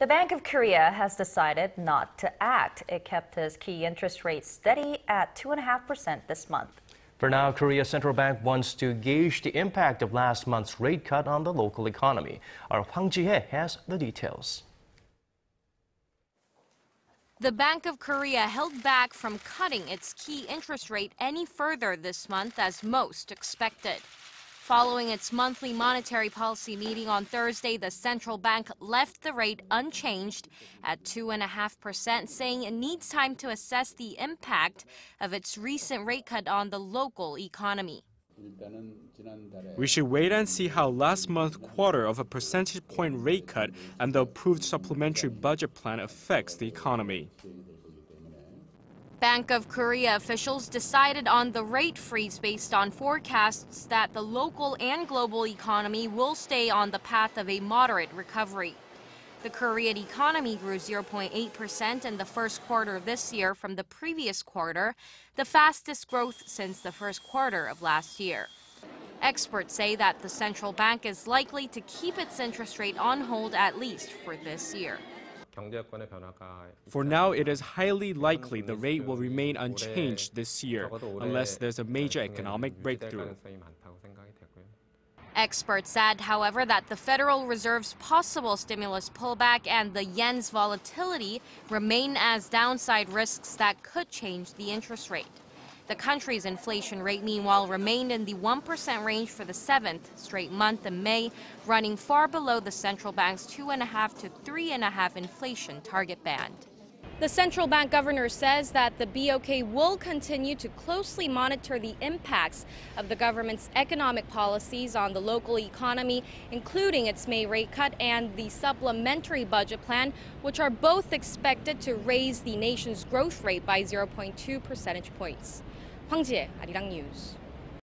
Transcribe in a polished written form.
The Bank of Korea has decided not to act. It kept its key interest rate steady at 2.5% this month. For now, Korea's central bank wants to gauge the impact of last month's rate cut on the local economy. Our Hwang Ji-hye has the details. The Bank of Korea held back from cutting its key interest rate any further this month as most expected. Following its monthly monetary policy meeting on Thursday, the central bank left the rate unchanged at 2.5%, saying it needs time to assess the impact of its recent rate cut on the local economy. We should wait and see how last month's quarter of a percentage point rate cut and the approved supplementary budget plan affects the economy. Bank of Korea officials decided on the rate freeze based on forecasts that the local and global economy will stay on the path of a moderate recovery. The Korean economy grew 0.8% in the first quarter of this year from the previous quarter, the fastest growth since the first quarter of last year. Experts say that the central bank is likely to keep its interest rate on hold at least for this year. For now, it is highly likely the rate will remain unchanged this year, unless there's a major economic breakthrough. Experts add, however, that the Federal Reserve's possible stimulus pullback and the yen's volatility remain as downside risks that could change the interest rate. The country's inflation rate, meanwhile, remained in the 1% range for the 7th straight month in May, running far below the central bank's 2.5 to 3.5 inflation target band. The central bank governor says that the BOK will continue to closely monitor the impacts of the government's economic policies on the local economy, including its May rate cut and the supplementary budget plan, which are both expected to raise the nation's growth rate by 0.2 percentage points. Hwang Ji-hye, Arirang News.